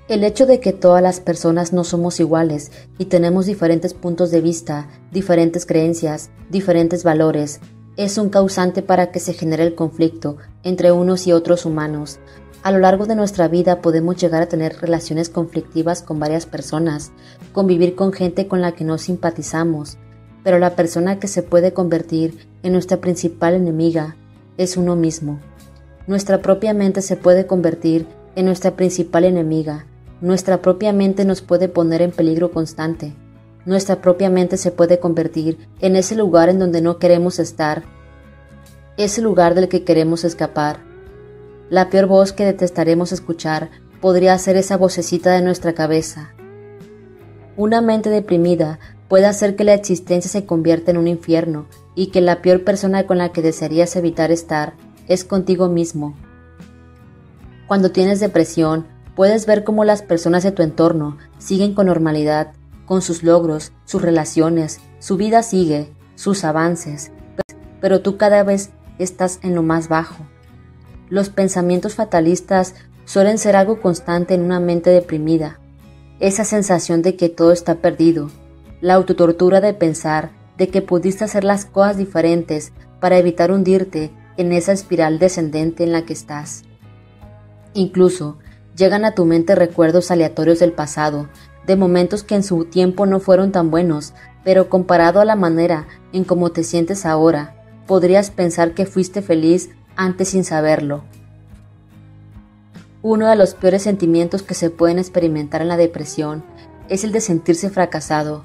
El hecho de que todas las personas no somos iguales y tenemos diferentes puntos de vista, diferentes creencias, diferentes valores, es un causante para que se genere el conflicto entre unos y otros humanos. A lo largo de nuestra vida podemos llegar a tener relaciones conflictivas con varias personas, convivir con gente con la que no simpatizamos, pero la persona que se puede convertir en nuestra principal enemiga es uno mismo. Nuestra propia mente se puede convertir en nuestra principal enemiga. Nuestra propia mente nos puede poner en peligro constante. Nuestra propia mente se puede convertir en ese lugar en donde no queremos estar, ese lugar del que queremos escapar. La peor voz que detestaremos escuchar podría ser esa vocecita de nuestra cabeza. Una mente deprimida puede hacer que la existencia se convierta en un infierno y que la peor persona con la que desearías evitar estar es contigo mismo. Cuando tienes depresión, puedes ver cómo las personas de tu entorno siguen con normalidad, con sus logros, sus relaciones, su vida sigue, sus avances, pero tú cada vez estás en lo más bajo. Los pensamientos fatalistas suelen ser algo constante en una mente deprimida. Esa sensación de que todo está perdido, la autotortura de pensar de que pudiste hacer las cosas diferentes para evitar hundirte en esa espiral descendente en la que estás. Incluso, llegan a tu mente recuerdos aleatorios del pasado, de momentos que en su tiempo no fueron tan buenos, pero comparado a la manera en cómo te sientes ahora, podrías pensar que fuiste feliz antes sin saberlo. Uno de los peores sentimientos que se pueden experimentar en la depresión es el de sentirse fracasado.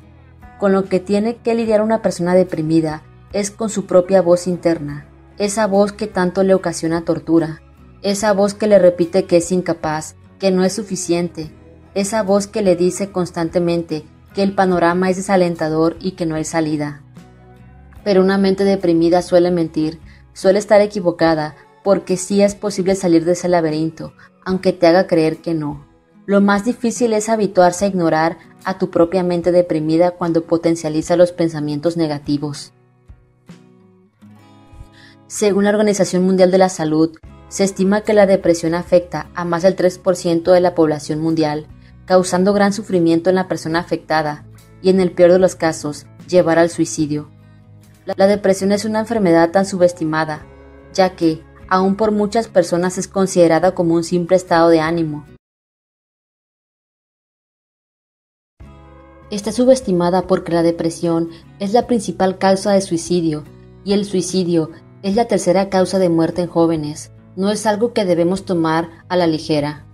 Con lo que tiene que lidiar una persona deprimida es con su propia voz interna, esa voz que tanto le ocasiona tortura, esa voz que le repite que es incapaz, que no es suficiente, esa voz que le dice constantemente que el panorama es desalentador y que no hay salida. Pero una mente deprimida suele mentir, suele estar equivocada, porque sí es posible salir de ese laberinto, aunque te haga creer que no. Lo más difícil es habituarse a ignorar a tu propia mente deprimida cuando potencializa los pensamientos negativos. Según la Organización Mundial de la Salud, se estima que la depresión afecta a más del 3% de la población mundial, causando gran sufrimiento en la persona afectada y, en el peor de los casos, llevar al suicidio. La depresión es una enfermedad tan subestimada, ya que, aún por muchas personas, es considerada como un simple estado de ánimo. Está subestimada porque la depresión es la principal causa de suicidio y el suicidio es la tercera causa de muerte en jóvenes. No es algo que debemos tomar a la ligera.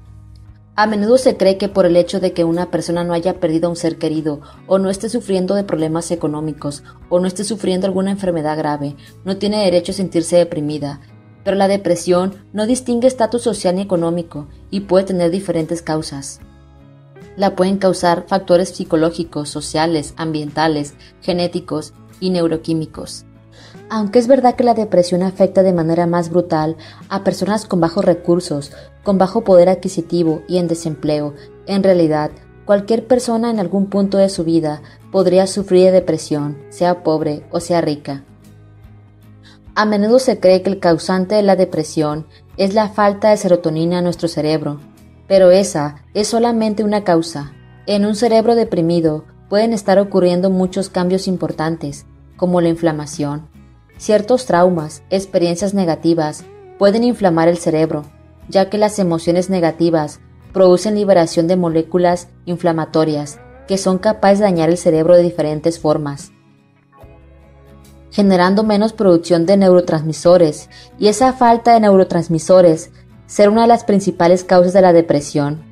A menudo se cree que por el hecho de que una persona no haya perdido a un ser querido, o no esté sufriendo de problemas económicos, o no esté sufriendo alguna enfermedad grave, no tiene derecho a sentirse deprimida. Pero la depresión no distingue estatus social ni económico y puede tener diferentes causas. La pueden causar factores psicológicos, sociales, ambientales, genéticos y neuroquímicos. Aunque es verdad que la depresión afecta de manera más brutal a personas con bajos recursos, con bajo poder adquisitivo y en desempleo, en realidad, cualquier persona en algún punto de su vida podría sufrir de depresión, sea pobre o sea rica. A menudo se cree que el causante de la depresión es la falta de serotonina en nuestro cerebro, pero esa es solamente una causa. En un cerebro deprimido pueden estar ocurriendo muchos cambios importantes, como la inflamación. Ciertos traumas, experiencias negativas, pueden inflamar el cerebro, ya que las emociones negativas producen liberación de moléculas inflamatorias que son capaces de dañar el cerebro de diferentes formas, generando menos producción de neurotransmisores, y esa falta de neurotransmisores ser una de las principales causas de la depresión.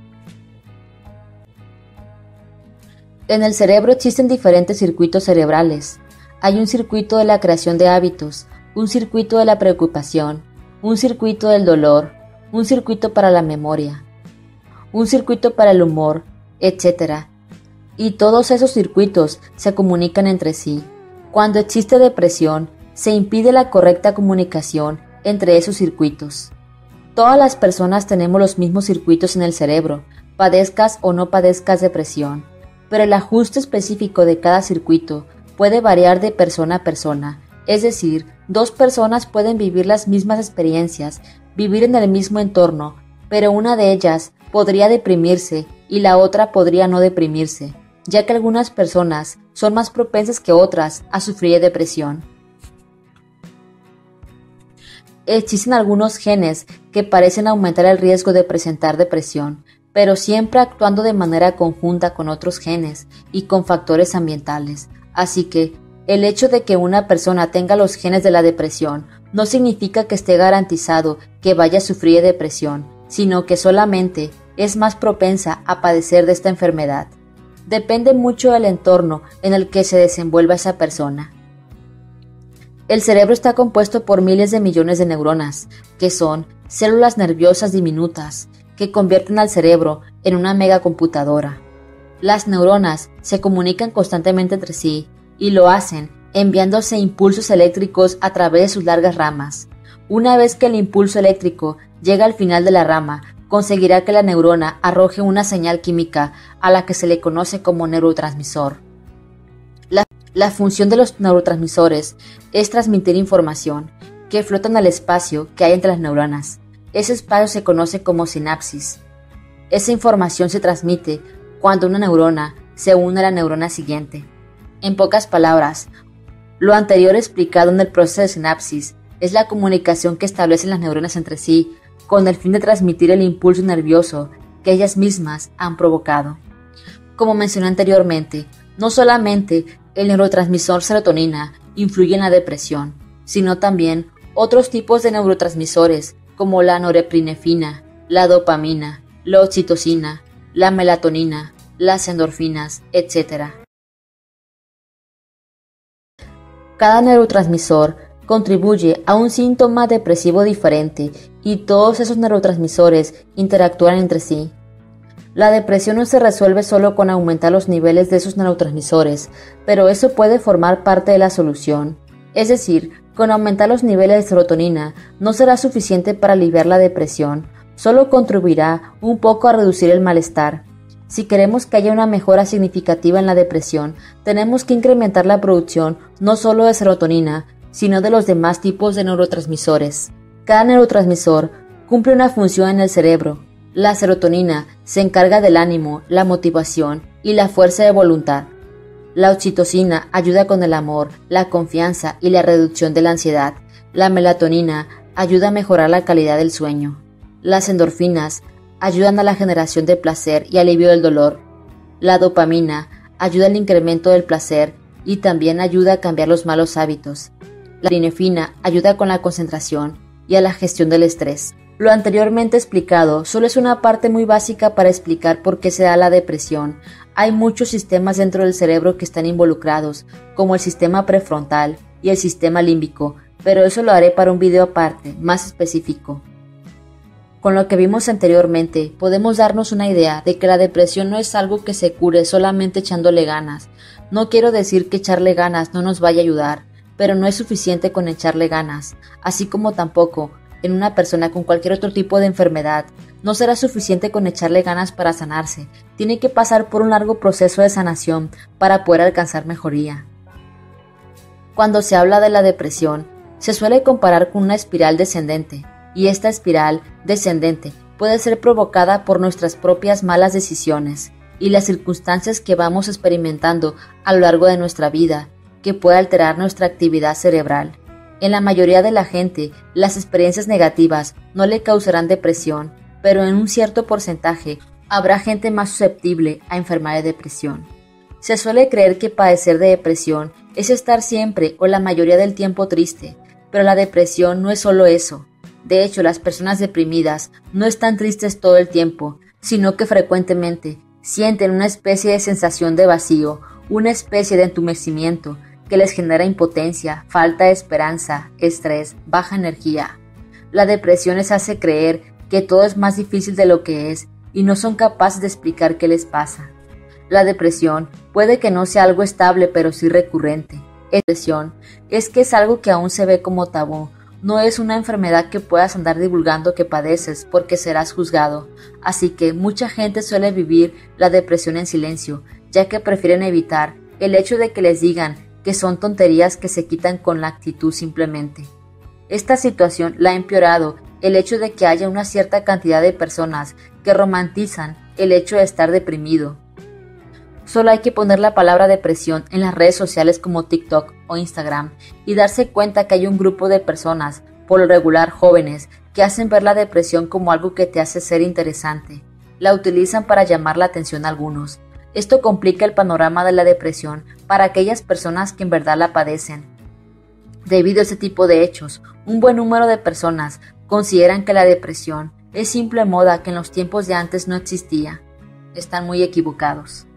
En el cerebro existen diferentes circuitos cerebrales. Hay un circuito de la creación de hábitos, un circuito de la preocupación, un circuito del dolor, un circuito para la memoria, un circuito para el humor, etc. Y todos esos circuitos se comunican entre sí. Cuando existe depresión, se impide la correcta comunicación entre esos circuitos. Todas las personas tenemos los mismos circuitos en el cerebro, padezcas o no padezcas depresión, pero el ajuste específico de cada circuito puede variar de persona a persona, es decir, dos personas pueden vivir las mismas experiencias, vivir en el mismo entorno, pero una de ellas podría deprimirse y la otra podría no deprimirse, ya que algunas personas son más propensas que otras a sufrir de depresión. Existen algunos genes que parecen aumentar el riesgo de presentar depresión, pero siempre actuando de manera conjunta con otros genes y con factores ambientales. Así que, el hecho de que una persona tenga los genes de la depresión no significa que esté garantizado que vaya a sufrir de depresión, sino que solamente es más propensa a padecer de esta enfermedad. Depende mucho del entorno en el que se desenvuelva esa persona. El cerebro está compuesto por miles de millones de neuronas, que son células nerviosas diminutas, que convierten al cerebro en una megacomputadora. Las neuronas se comunican constantemente entre sí y lo hacen enviándose impulsos eléctricos a través de sus largas ramas. Una vez que el impulso eléctrico llega al final de la rama, conseguirá que la neurona arroje una señal química a la que se le conoce como neurotransmisor. La función de los neurotransmisores es transmitir información que flota en el espacio que hay entre las neuronas. Ese espacio se conoce como sinapsis. Esa información se transmite cuando una neurona se une a la neurona siguiente. En pocas palabras, lo anterior explicado en el proceso de sinapsis es la comunicación que establecen las neuronas entre sí con el fin de transmitir el impulso nervioso que ellas mismas han provocado. Como mencioné anteriormente, no solamente el neurotransmisor serotonina influye en la depresión, sino también otros tipos de neurotransmisores como la norepinefrina, la dopamina, la oxitocina, la melatonina, las endorfinas, etc. Cada neurotransmisor contribuye a un síntoma depresivo diferente y todos esos neurotransmisores interactúan entre sí. La depresión no se resuelve solo con aumentar los niveles de esos neurotransmisores, pero eso puede formar parte de la solución. Es decir, con aumentar los niveles de serotonina no será suficiente para aliviar la depresión, solo contribuirá un poco a reducir el malestar. Si queremos que haya una mejora significativa en la depresión, tenemos que incrementar la producción no solo de serotonina, sino de los demás tipos de neurotransmisores. Cada neurotransmisor cumple una función en el cerebro. La serotonina se encarga del ánimo, la motivación y la fuerza de voluntad. La oxitocina ayuda con el amor, la confianza y la reducción de la ansiedad. La melatonina ayuda a mejorar la calidad del sueño. Las endorfinas ayudan a la generación de placer y alivio del dolor. La dopamina ayuda al incremento del placer y también ayuda a cambiar los malos hábitos. La epinefrina ayuda con la concentración y a la gestión del estrés. Lo anteriormente explicado solo es una parte muy básica para explicar por qué se da la depresión. Hay muchos sistemas dentro del cerebro que están involucrados, como el sistema prefrontal y el sistema límbico, pero eso lo haré para un video aparte, más específico. Con lo que vimos anteriormente, podemos darnos una idea de que la depresión no es algo que se cure solamente echándole ganas. No quiero decir que echarle ganas no nos vaya a ayudar, pero no es suficiente con echarle ganas, así como tampoco en una persona con cualquier otro tipo de enfermedad. No será suficiente con echarle ganas para sanarse, tiene que pasar por un largo proceso de sanación para poder alcanzar mejoría. Cuando se habla de la depresión, se suele comparar con una espiral descendente, y esta espiral descendente puede ser provocada por nuestras propias malas decisiones y las circunstancias que vamos experimentando a lo largo de nuestra vida, que puede alterar nuestra actividad cerebral. En la mayoría de la gente, las experiencias negativas no le causarán depresión, pero en un cierto porcentaje habrá gente más susceptible a enfermar de depresión. Se suele creer que padecer de depresión es estar siempre o la mayoría del tiempo triste, pero la depresión no es solo eso. De hecho, las personas deprimidas no están tristes todo el tiempo, sino que frecuentemente sienten una especie de sensación de vacío, una especie de entumecimiento, que les genera impotencia, falta de esperanza, estrés, baja energía. La depresión les hace creer que todo es más difícil de lo que es y no son capaces de explicar qué les pasa. La depresión puede que no sea algo estable, pero sí recurrente. La depresión es que es algo que aún se ve como tabú. No es una enfermedad que puedas andar divulgando que padeces porque serás juzgado. Así que mucha gente suele vivir la depresión en silencio, ya que prefieren evitar el hecho de que les digan que son tonterías que se quitan con la actitud simplemente. Esta situación la ha empeorado el hecho de que haya una cierta cantidad de personas que romantizan el hecho de estar deprimido. Solo hay que poner la palabra depresión en las redes sociales como TikTok o Instagram y darse cuenta que hay un grupo de personas, por lo regular jóvenes, que hacen ver la depresión como algo que te hace ser interesante. La utilizan para llamar la atención a algunos. Esto complica el panorama de la depresión para aquellas personas que en verdad la padecen. Debido a ese tipo de hechos, un buen número de personas consideran que la depresión es simple moda que en los tiempos de antes no existía. Están muy equivocados.